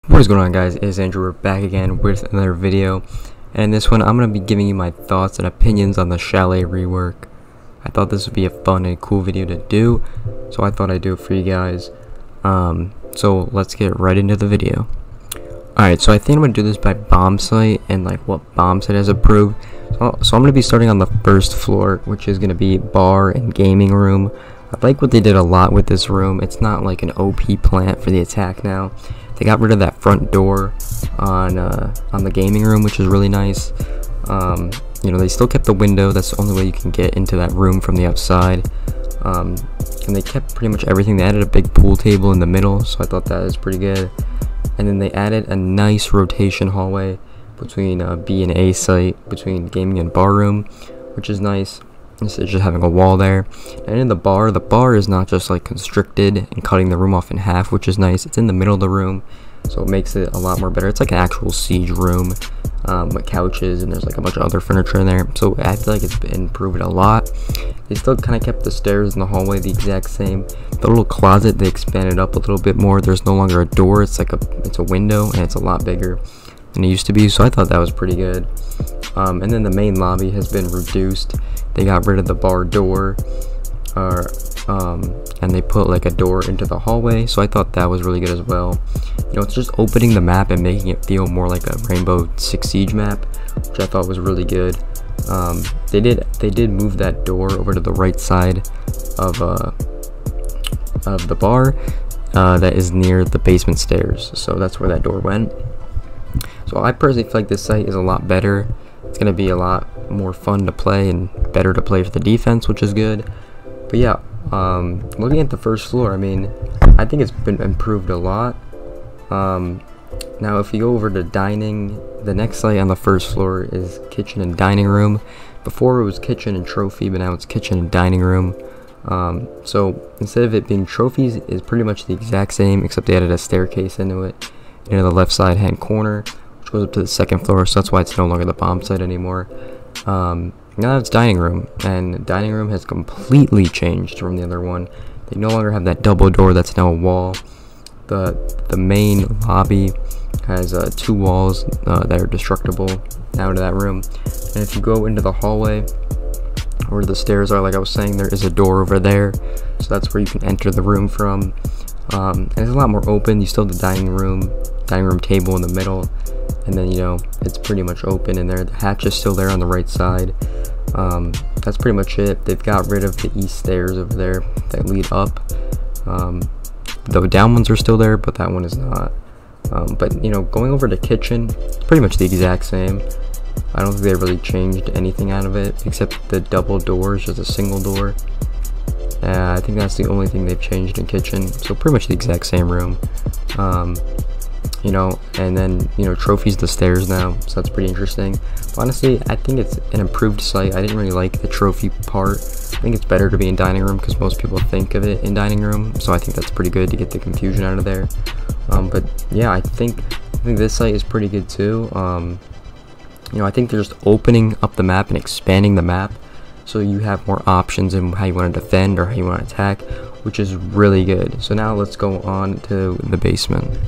What is going on, guys? It's Andrew. We're back again with another video, and in this one I'm going to be giving you my thoughts and opinions on the Chalet rework. I thought this would be a fun and cool video to do, so I thought I'd do it for you guys. So let's get right into the video. Alright, so I think I'm going to do this by bomb site and like what bomb site has approved. So I'm going to be starting on the first floor, which is going to be bar and gaming room. I like what they did a lot with this room. It's not like an OP plant for the attack now. They got rid of that front door on the gaming room, which is really nice. You know, they still kept the window. That's the only way you can get into that room from the outside. And they kept pretty much everything. They added a big pool table in the middle, so I thought that was pretty good. And then they added a nice rotation hallway between B and A site, between gaming and bar room, which is nice. Instead of just having a wall there. And in the bar is not just like constricted and cutting the room off in half, which is nice. It's in the middle of the room, so it makes it a lot more better. It's like an actual siege room with couches, and there's like a bunch of other furniture in there, so I feel like it's been improved a lot. They still kind of kept the stairs in the hallway the exact same. The little closet, they expanded up a little bit more. There's no longer a door, it's a window, and it's a lot bigger than it used to be, so I thought that was pretty good. And then the main lobby has been reduced. They got rid of the bar door, and they put like a door into the hallway, so I thought that was really good as well. You know, it's just opening the map and making it feel more like a Rainbow Six Siege map, which I thought was really good. They did move that door over to the right side of the bar that is near the basement stairs, so that's where that door went. So I personally feel like this site is a lot better. It's going to be a lot more fun to play and better to play for the defense, which is good. But yeah, looking at the first floor, I mean, I think it's been improved a lot. Now if you go over to dining, the next site on the first floor is kitchen and dining room. Before it was kitchen and trophy, but now it's kitchen and dining room. So instead of it being trophies, it's pretty much the exact same, except they added a staircase into it, into the left side hand corner, which goes up to the second floor, so that's why it's no longer the bomb site anymore. Now it's dining room, and dining room has completely changed from the other one. They no longer have that double door that's now a wall. The main lobby has 2 walls that are destructible now into that room. And if you go into the hallway where the stairs are, like I was saying, there is a door over there, so that's where you can enter the room from. And it's a lot more open. You still have the dining room table in the middle, and then, you know, it's pretty much open in there. The hatch is still there on the right side. That's pretty much it. They've got rid of the east stairs over there that lead up. The down ones are still there, but that one is not. But, you know, going over to kitchen, it's pretty much the exact same. I don't think they really changed anything out of it, except the double door is just a single door. I think that's the only thing they've changed in kitchen, so pretty much the exact same room. You know, and then, you know, trophies the stairs now, so that's pretty interesting. But honestly, I think it's an improved site. I didn't really like the trophy part. I think it's better to be in dining room because most people think of it in dining room, so I think that's pretty good to get the confusion out of there. But yeah, I think this site is pretty good too. You know, I think they're just opening up the map and expanding the map, so you have more options in how you want to defend or how you want to attack, which is really good. So now let's go on to the basement.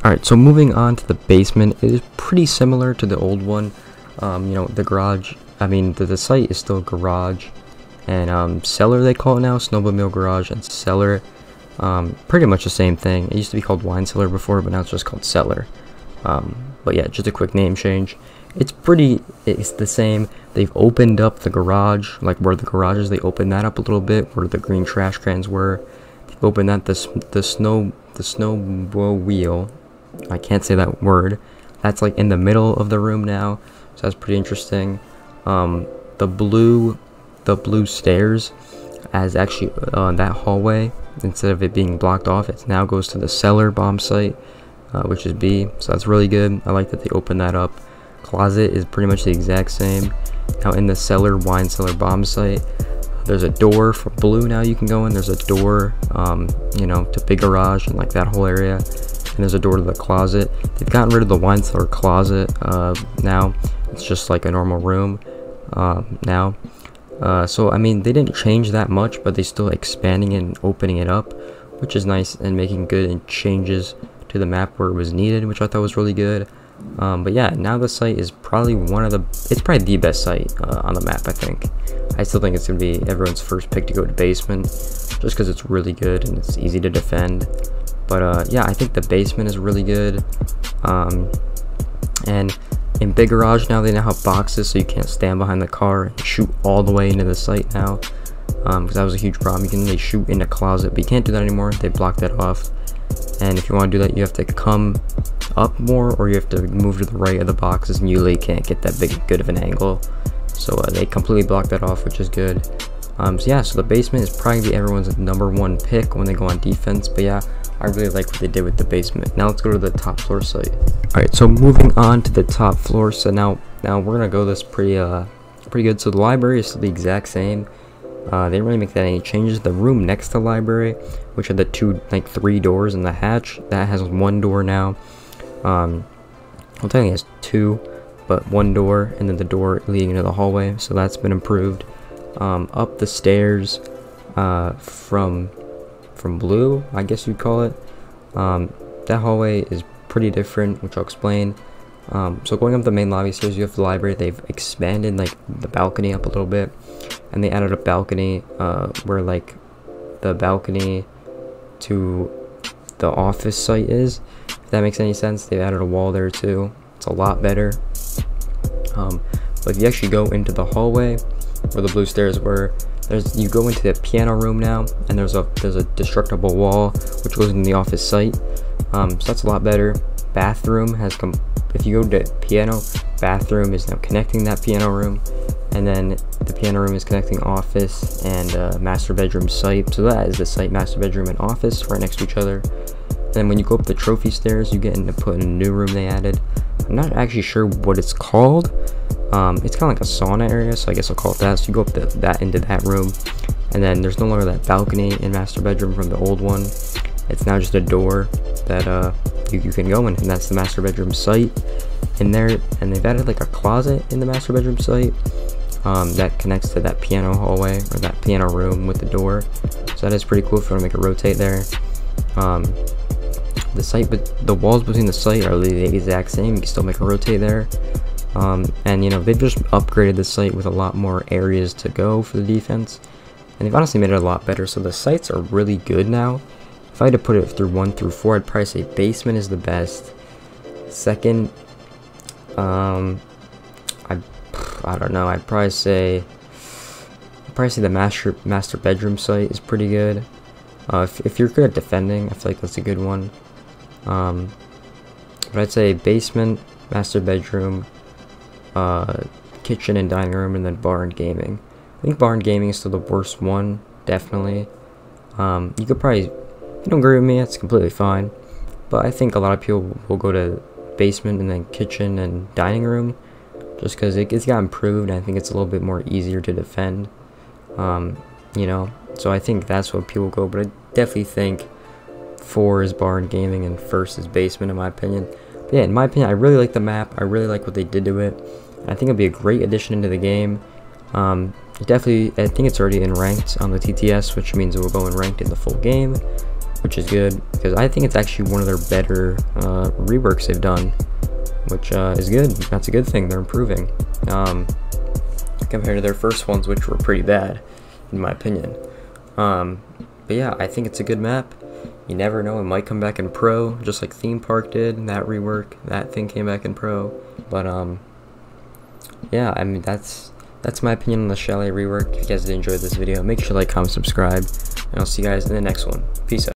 Alright, so moving on to the basement, it is pretty similar to the old one. You know, the garage, I mean, the site is still garage and cellar, they call it now, snowmobile garage and cellar. Pretty much the same thing. It used to be called wine cellar before, but now it's just called cellar. But yeah, just a quick name change. It's the same. They've opened up the garage, like where the garage is, they opened that up a little bit, where the green trash cans were. They've opened that, the snow wheel, I can't say that word, that's like in the middle of the room now, so that's pretty interesting. The blue stairs as actually that hallway, instead of it being blocked off, it now goes to the cellar bomb site, which is B, so that's really good. I like that they opened that up. Closet is pretty much the exact same. Now in the cellar, wine cellar bomb site, there's a door for blue now you can go in. There's a door, you know, to big garage and like that whole area. And there's a door to the closet. They've gotten rid of the wine cellar closet now. It's just like a normal room now. So I mean, they didn't change that much, but they still expanding and opening it up, which is nice and making good changes to the map where it was needed, which I thought was really good. But yeah, now the site is probably it's probably the best site on the map, I think. I still think it's going to be everyone's first pick to go to basement, just because it's really good and it's easy to defend. But yeah, I think the basement is really good. And in Big Garage now, they now have boxes, so you can't stand behind the car and shoot all the way into the site now. Because that was a huge problem. You can really shoot in a closet, but you can't do that anymore. They blocked that off. And if you want to do that, you have to come up more, or you have to move to the right of the boxes, and you really can't get that good of an angle. So they completely blocked that off, which is good. So yeah, so the basement is probably everyone's #1 pick when they go on defense. But yeah, I really like what they did with the basement. Now let's go to the top floor site. Alright, so moving on to the top floor. So now we're gonna go this pretty good. So the library is still the exact same. They didn't really make that any changes. The room next to the library, which had the 3 doors in the hatch, that has 1 door now. Well, technically it has 2, but 1 door, and then the door leading into the hallway. So that's been improved. Up the stairs from blue, I guess you'd call it. That hallway is pretty different, which I'll explain. So going up the main lobby stairs, you have the library. They've expanded like the balcony up a little bit, and they added a balcony where like the balcony to the office site is, if that makes any sense. They've added a wall there too. It's a lot better. But if you actually go into the hallway where the blue stairs were, you go into the piano room now, and there's a destructible wall which goes in the office site. So that's a lot better. Bathroom has if you go to piano, bathroom is now connecting that piano room, and then the piano room is connecting office and master bedroom site. So that is the site, master bedroom and office, right next to each other. And then when you go up the trophy stairs, you get to put in a new room they added. I'm not actually sure what it's called. It's kind of like a sauna area, so I guess I'll call it that. So you go up into that room, and then there's no longer that balcony in master bedroom from the old one. It's now just a door that you can go in, and that's the master bedroom site in there. And they've added like a closet in the master bedroom site that connects to that piano hallway, or that piano room with the door. So that is pretty cool if you want to make it rotate there. The site, but the walls between the site are the exact same. You can still make a rotate there. And you know, they've just upgraded the site with a lot more areas to go for the defense, and they've honestly made it a lot better. So the sites are really good now. If I had to put it through 1 through 4, I'd probably say basement is the best. Second, I don't know, I'd probably say the master bedroom site is pretty good. If you're good at defending, I feel like that's a good one. But I'd say basement, master bedroom, kitchen and dining room, and then bar and gaming. I think bar and gaming is still the worst one, definitely. You could probably, if you don't agree with me, that's completely fine, but I think a lot of people will go to basement and then kitchen and dining room, just because it's got improved, and I think it's a little bit more easier to defend. You know, so I think that's what people go, but I definitely think 4 is bar and gaming and first is basement, in my opinion. But yeah, in my opinion, I really like the map. I really like what they did to it. I think it'll be a great addition into the game. Definitely, I think it's already in ranked on the TTS, which means it will go in ranked in the full game, which is good, because I think it's actually one of their better reworks they've done, which is good. That's a good thing. They're improving compared to their first ones, which were pretty bad, in my opinion. But yeah, I think it's a good map. You never know, it might come back in pro, just like Theme Park did. That rework, that thing came back in pro. But yeah, I mean, that's my opinion on the Chalet rework. If you guys did enjoy this video, make sure to like, comment, subscribe, and I'll see you guys in the next one. Peace out.